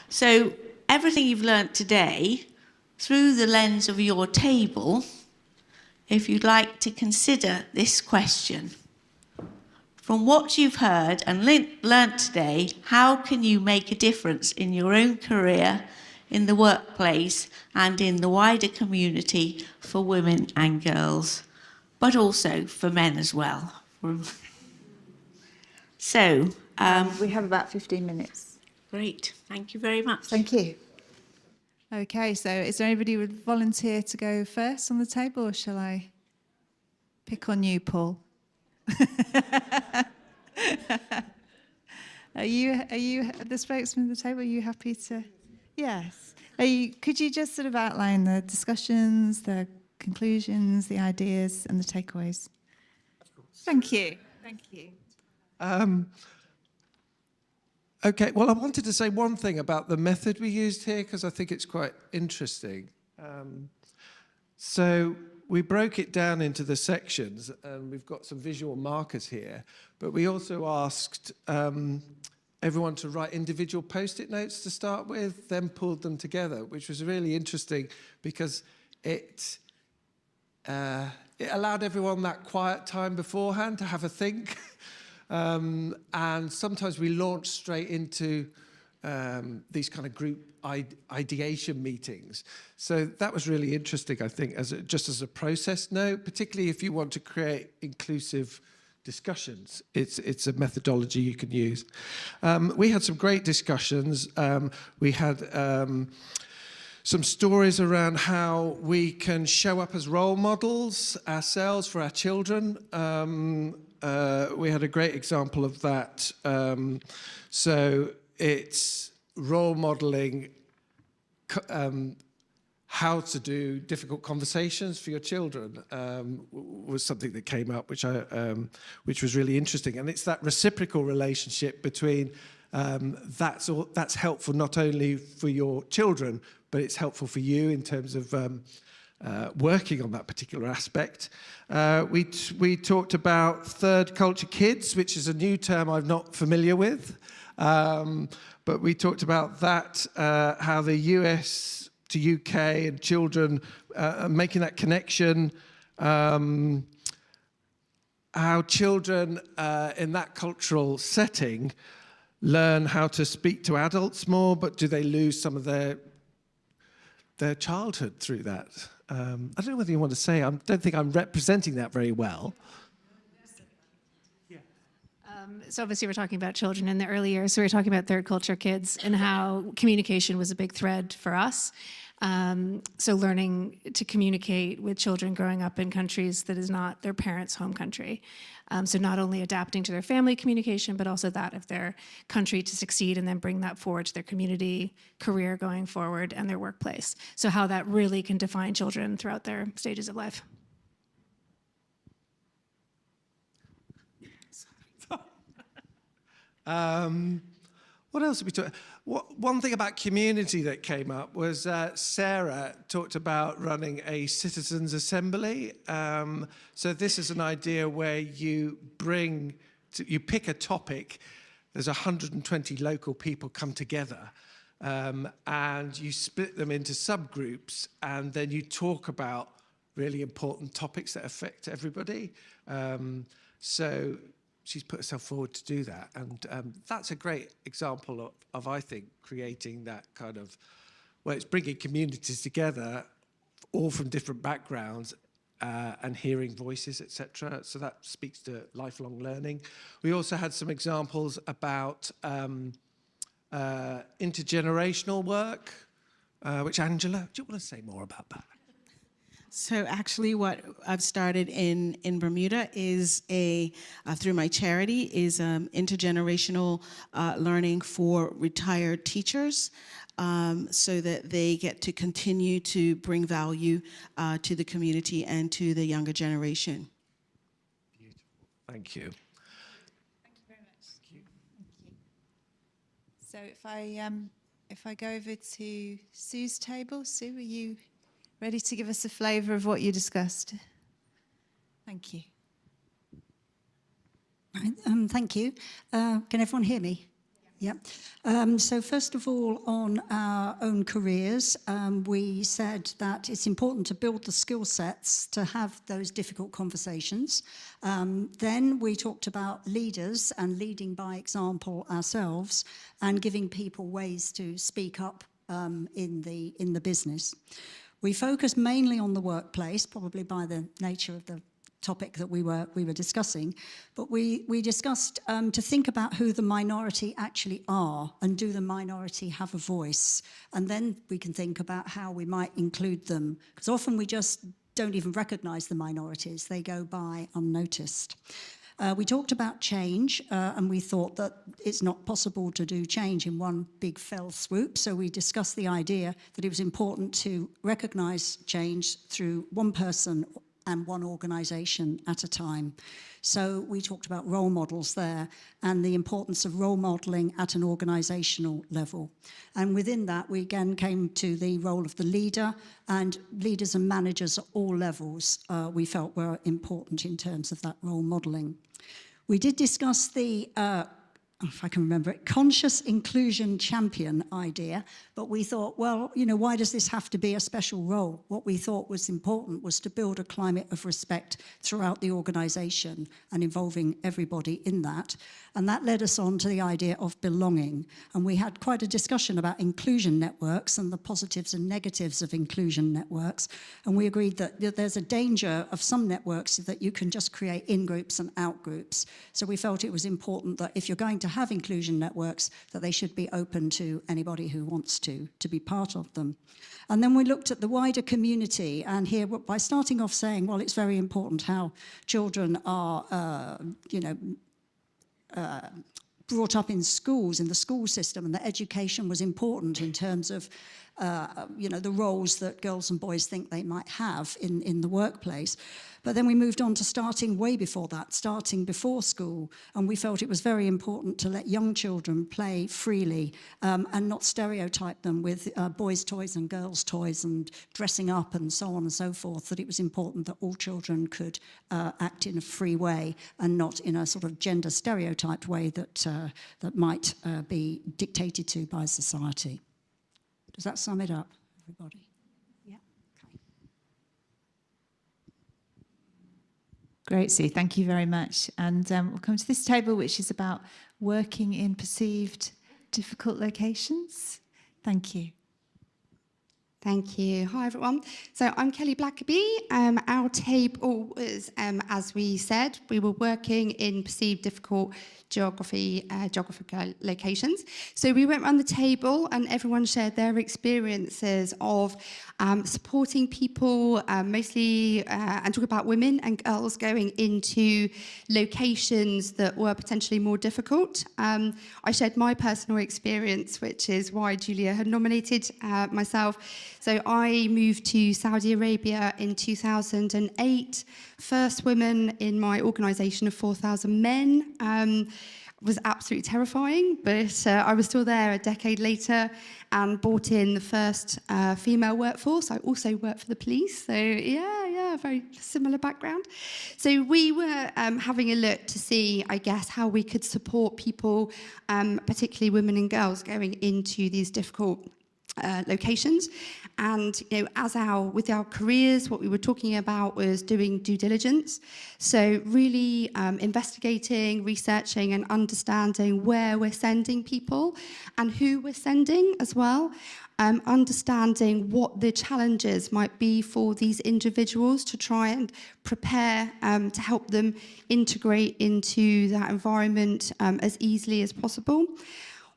So everything you've learnt today, through the lens of your table, if you'd like to consider this question. From what you've heard and learnt today, how can you make a difference in your own career, in the workplace, and in the wider community for women and girls, but also for men as well? So, we have about 15 minutes. Great, thank you very much. Thank you. Okay, so is there anybody who would volunteer to go first on the table, or shall I pick on you, Paul? Are you the spokesman of the table? Are you happy to? Yes. Could you just sort of outline the discussions, the conclusions, the ideas, and the takeaways? Of course. Thank you. Thank you. Okay, well, I wanted to say one thing about the method we used here, because I think it's quite interesting. So we broke it down into the sections, and we've got some visual markers here, but we also asked everyone to write individual post-it notes to start with, then pulled them together, which was really interesting because it allowed everyone that quiet time beforehand to have a think. And sometimes we launch straight into these kind of group ideation meetings. So that was really interesting, I think, just as a process note, particularly if you want to create inclusive discussions. It's a methodology you can use. We had some great discussions. We had some stories around how we can show up as role models ourselves for our children. We had a great example of that. So it's role modeling how to do difficult conversations for your children was something that came up, which was really interesting. And it's that reciprocal relationship between that's helpful not only for your children, but it's helpful for you in terms of working on that particular aspect. We talked about third culture kids, which is a new term I'm not familiar with. But we talked about that, how the US to UK and children making that connection, how children in that cultural setting learn how to speak to adults more, but do they lose some of their childhood through that? I don't know whether you want to say, I don't think I'm representing that very well. So obviously we're talking about children in the early years, so we're talking about third culture kids and how communication was a big thread for us. So learning to communicate with children growing up in countries that is not their parents' home country. So not only adapting to their family communication, but also that of their country to succeed and then bring that forward to their community, career going forward, and their workplace. So how that really can define children throughout their stages of life. What else did we talk? One thing about community that came up was Sarah talked about running a citizens' assembly. So this is an idea where you pick a topic. There's 120 local people come together, and you split them into subgroups, and then you talk about really important topics that affect everybody. So she's put herself forward to do that. And that's a great example of, I think, creating that kind of, well, it's bringing communities together, all from different backgrounds, and hearing voices, etc. So that speaks to lifelong learning. We also had some examples about intergenerational work, which Angela, do you want to say more about that? So actually what I've started in Bermuda is through my charity, is intergenerational learning for retired teachers, so that they get to continue to bring value to the community and to the younger generation. Beautiful. Thank you. Thank you very much. Thank you. So if I go over to Sue's table, Sue, are you ready to give us a flavour of what you discussed? Thank you. Right, thank you. Can everyone hear me? Yeah. So first of all, on our own careers, we said that it's important to build the skill sets to have those difficult conversations. Then we talked about leaders and leading by example ourselves and giving people ways to speak up in the business. We focused mainly on the workplace, probably by the nature of the topic that we were discussing, but we discussed to think about who the minority actually are and do the minority have a voice, and then we can think about how we might include them, because often we just don't even recognise the minorities, they go by unnoticed. We talked about change, and we thought that it's not possible to do change in one big fell swoop, so we discussed the idea that it was important to recognise change through one person and one organisation at a time. So we talked about role models there and the importance of role modelling at an organisational level. And within that, we again came to the role of the leader, and leaders and managers at all levels we felt were important in terms of that role modelling. We did discuss the if I can remember it, conscious inclusion champion idea, but we thought, well, you know, why does this have to be a special role? What we thought was important was to build a climate of respect throughout the organisation and involving everybody in that. And that led us on to the idea of belonging. And we had quite a discussion about inclusion networks and the positives and negatives of inclusion networks. And we agreed that there's a danger of some networks that you can just create in-groups and out-groups. So we felt it was important that if you're going to have inclusion networks, that they should be open to anybody who wants to be part of them. And then we looked at the wider community, and here by starting off saying, well, it's very important how children are, brought up in schools, in the school system, and that education was important in terms of the roles that girls and boys think they might have in the workplace. But then we moved on to starting way before that, starting before school, and we felt it was very important to let young children play freely and not stereotype them with boys' toys and girls' toys and dressing up and so on and so forth, that it was important that all children could act in a free way and not in a sort of gender stereotyped way that might be dictated to by society. Does that sum it up, everybody? Yeah. Okay. Great, Sue. Thank you very much. And we'll come to this table, which is about working in perceived difficult locations. Thank you. Thank you. Hi, everyone. So I'm Kelly Blackaby. Our table was, as we said, we were working in perceived difficult geographical locations. So we went around the table and everyone shared their experiences of supporting people, mostly, and talk about women and girls going into locations that were potentially more difficult. I shared my personal experience, which is why Julia had nominated myself. So I moved to Saudi Arabia in 2008, first woman in my organisation of 4,000 men. Was absolutely terrifying, but I was still there a decade later and brought in the first female workforce. I also worked for the police, so yeah, very similar background. So we were having a look to see, I guess, how we could support people, particularly women and girls, going into these difficult locations. And with our careers, what we were talking about was doing due diligence. So really investigating, researching and understanding where we're sending people and who we're sending as well. Understanding what the challenges might be for these individuals to try and prepare to help them integrate into that environment as easily as possible.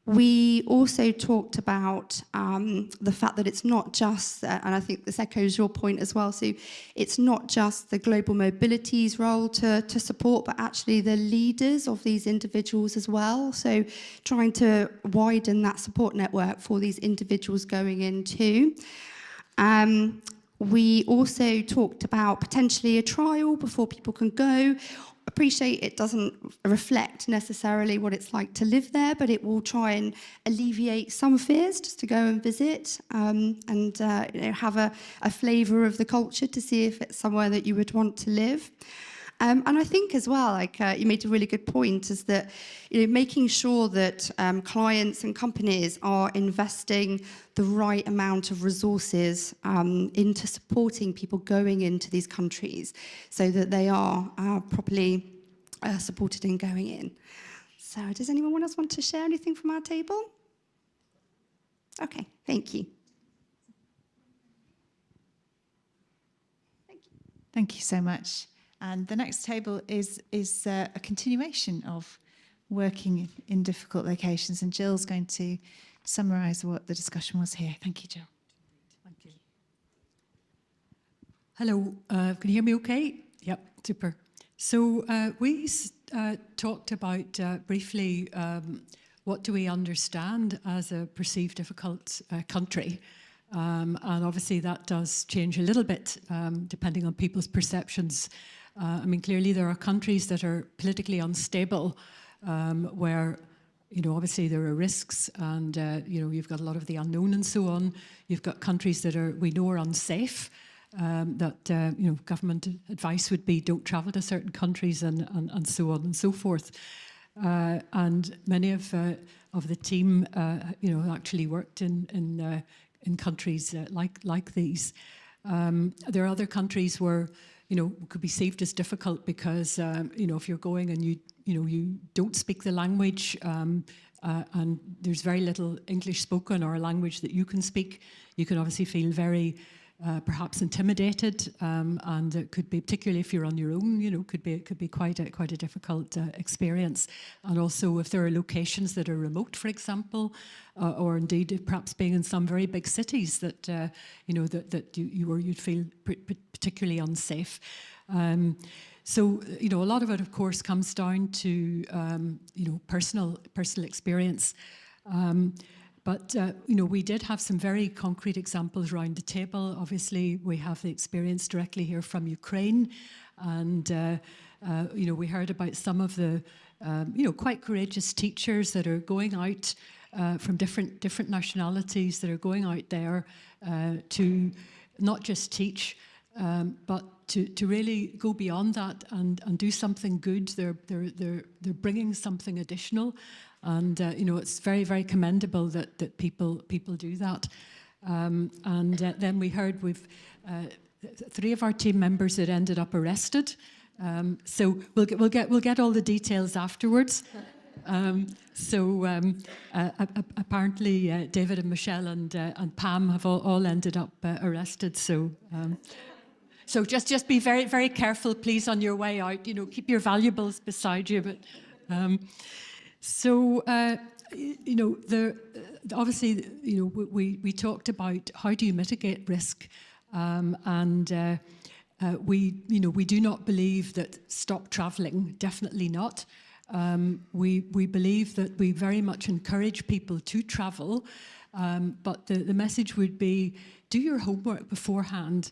We also talked about the fact that it's not just, and I think this echoes your point as well, Sue, it's not just the global mobility's role to support, but actually the leaders of these individuals as well. So trying to widen that support network for these individuals going in too. We also talked about potentially a trial before people can go. Appreciate it doesn't reflect necessarily what it's like to live there, but it will try and alleviate some fears just to go and visit and have a flavour of the culture to see if it's somewhere that you would want to live. And I think as well, like you made a really good point, is that making sure that clients and companies are investing the right amount of resources into supporting people going into these countries, so that they are properly supported in going in. So, does anyone else want to share anything from our table? Okay, thank you. Thank you so much. And the next table is a continuation of working in difficult locations. And Gill's going to summarise what the discussion was here. Thank you, Gill. Thank you. Hello, can you hear me okay? Yep, super. So we talked about briefly what do we understand as a perceived difficult country. And obviously that does change a little bit depending on people's perceptions. I mean, clearly there are countries that are politically unstable where, obviously there are risks and, you've got a lot of the unknown and so on. You've got countries that we know are unsafe, that, government advice would be don't travel to certain countries and so on and so forth. And many of the team, actually worked in countries like these. There are other countries where, could be saved as difficult because, if you're going and you don't speak the language and there's very little English spoken or a language that you can speak, you can obviously feel very perhaps intimidated, and it could be, particularly if you're on your own, could be quite a difficult experience. And also if there are locations that are remote, for example, or indeed perhaps being in some very big cities that you'd feel particularly unsafe. So a lot of it, of course, comes down to personal experience. But, we did have some very concrete examples around the table. Obviously, we have the experience directly here from Ukraine. And, we heard about some of the, quite courageous teachers that are going out from different nationalities that are going out there to not just teach, but to really go beyond that and do something good. They're bringing something additional. And, it's very, very commendable that people do that. And then we heard we've 3 of our team members that ended up arrested. So we'll get all the details afterwards. Apparently David and Michelle and Pam have all ended up arrested. So just be very, very careful, please, on your way out. Keep your valuables beside you. But obviously, we talked about how do you mitigate risk, and we do not believe that stop travelling. Definitely not. We believe that we very much encourage people to travel, but the message would be do your homework beforehand.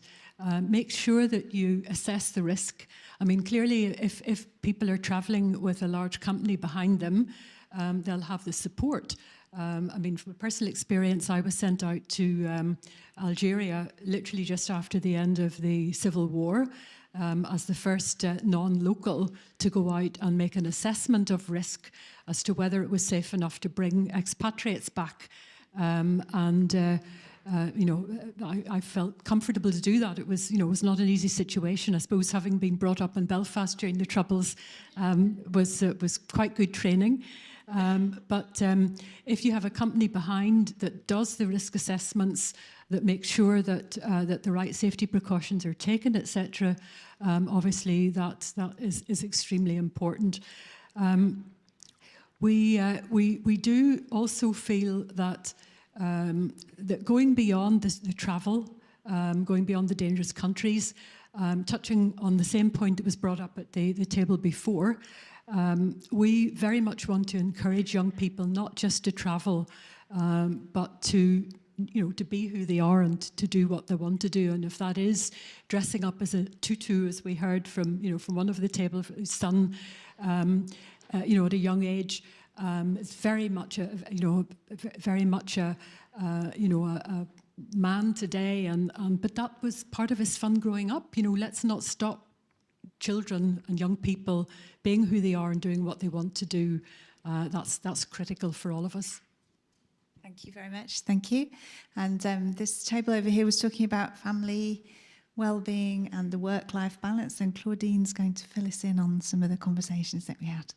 Make sure that you assess the risk. I mean, clearly, if people are travelling with a large company behind them, they'll have the support. I mean, from a personal experience, I was sent out to Algeria literally just after the end of the civil war as the first non-local to go out and make an assessment of risk as to whether it was safe enough to bring expatriates back. I felt comfortable to do that. It was, it was not an easy situation. I suppose having been brought up in Belfast during the Troubles was quite good training. But if you have a company behind that does the risk assessments, that makes sure that the right safety precautions are taken, etc., obviously that is extremely important. We do also feel that that going beyond the travel, going beyond the dangerous countries, touching on the same point that was brought up at the table before, we very much want to encourage young people not just to travel, but to be who they are and to do what they want to do. And if that is dressing up as a tutu, as we heard from one of the table, his son, at a young age, it's very much a man today, but that was part of his fun growing up. Let's not stop children and young people being who they are and doing what they want to do. That's critical for all of us. Thank you very much. Thank you. And this table over here was talking about family well-being and the work-life balance, and Claudine's going to fill us in on some of the conversations that we had.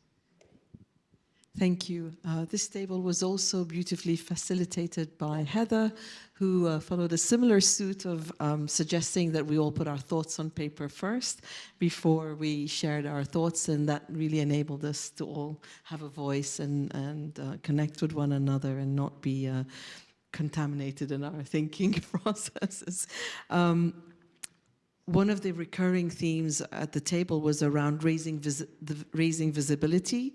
Thank you. This table was also beautifully facilitated by Heather, who followed a similar suit of suggesting that we all put our thoughts on paper first before we shared our thoughts, and that really enabled us to all have a voice and connect with one another and not be contaminated in our thinking processes. One of the recurring themes at the table was around raising visibility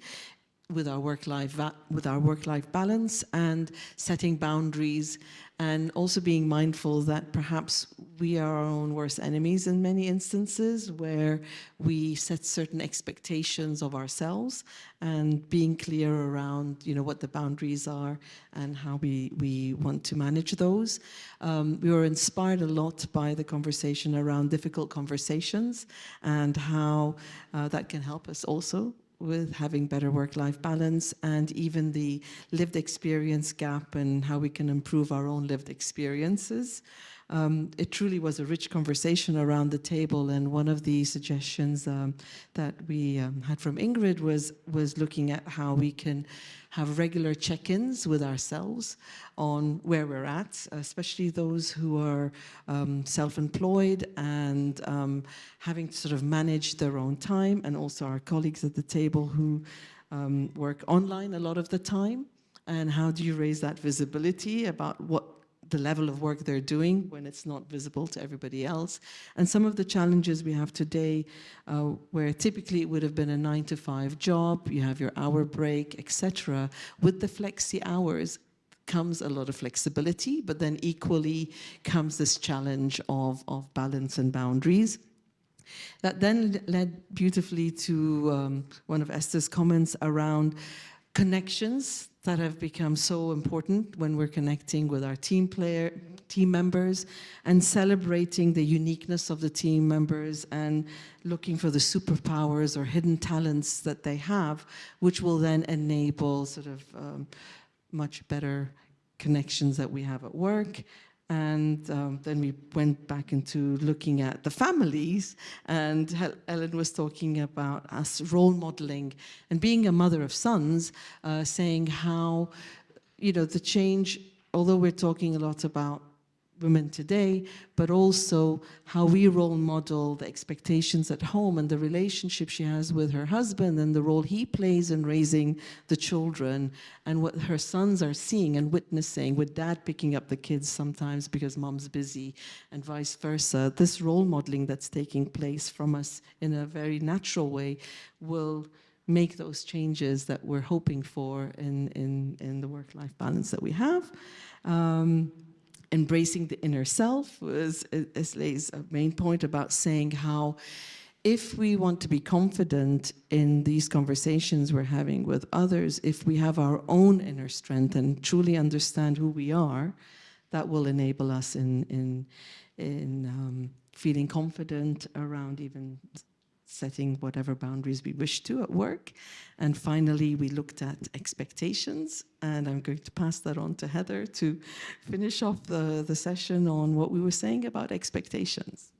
with our work-life balance and setting boundaries, and also being mindful that perhaps we are our own worst enemies in many instances, where we set certain expectations of ourselves, and being clear around, you know, what the boundaries are and how we want to manage those. We were inspired a lot by the conversation around difficult conversations and how that can help us also with having better work-life balance, and even the lived experience gap and how we can improve our own lived experiences. It truly was a rich conversation around the table, and one of the suggestions that we had from Ingrid was looking at how we can have regular check-ins with ourselves on where we're at, especially those who are self-employed and having to sort of manage their own time, and also our colleagues at the table who work online a lot of the time. And how do you raise that visibility about what the level of work they're doing when it's not visible to everybody else? And some of the challenges we have today, where typically it would have been a 9-to-5 job, you have your hour break, etc. With the flexi hours comes a lot of flexibility, but then equally comes this challenge of balance and boundaries. That then led beautifully to one of Esther's comments around connections that have become so important when we're connecting with our team members, and celebrating the uniqueness of the team members and looking for the superpowers or hidden talents that they have, which will then enable sort of much better connections that we have at work. And then we went back into looking at the families, and Ellen was talking about us role modeling and being a mother of sons, saying how, you know, the change, although we're talking a lot about women today, but also how we role model the expectations at home and the relationship she has with her husband and the role he plays in raising the children, and what her sons are seeing and witnessing, with dad picking up the kids sometimes because mom's busy and vice versa. This role modeling that's taking place from us in a very natural way will make those changes that we're hoping for in the work-life balance that we have. Embracing the inner self was Leslie's main point about saying how, if we want to be confident in these conversations we're having with others, if we have our own inner strength and truly understand who we are, that will enable us in feeling confident around even setting whatever boundaries we wish to at work. And finally, we looked at expectations, and I'm going to pass that on to Heather to finish off the session on what we were saying about expectations.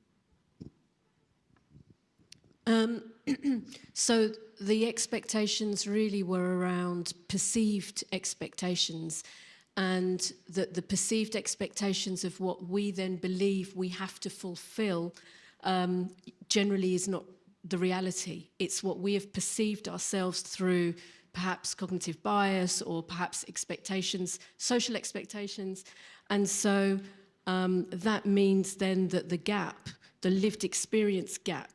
So the expectations really were around perceived expectations, and the perceived expectations of what we then believe we have to fulfill generally is not the reality. It's what we have perceived ourselves through perhaps cognitive bias or perhaps expectations, social expectations. And so that means then that the gap, the lived experience gap,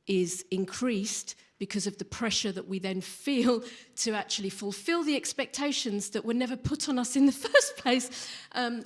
is increased because of the pressure that we then feel to actually fulfill the expectations that were never put on us in the first place.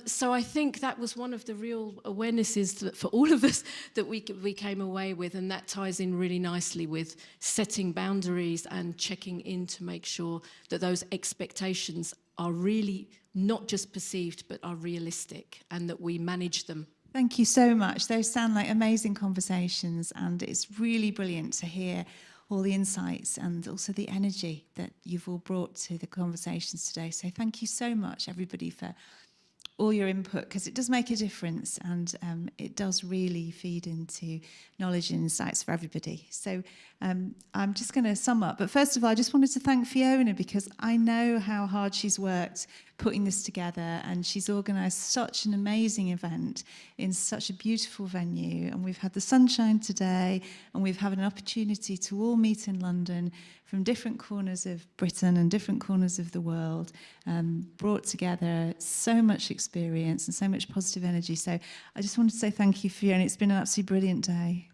So I think that was one of the real awarenesses that for all of us that we came away with, and that ties in really nicely with setting boundaries and checking in to make sure that those expectations are really not just perceived but are realistic, and that we manage them Thank you so much. Those sound like amazing conversations, and it's really brilliant to hear all the insights and also the energy that you've all brought to the conversations today. So thank you so much, everybody, for all your input, because it does make a difference, and it does really feed into knowledge and insights for everybody. So I'm just going to sum up. But first of all, I just wanted to thank Fiona, because I know how hard she's worked putting this together, and she's organised such an amazing event in such a beautiful venue. And we've had the sunshine today, and we've had an opportunity to all meet in London from different corners of Britain and different corners of the world, brought together so much experience and so much positive energy. So I just wanted to say thank you, Fiona. It's been an absolutely brilliant day.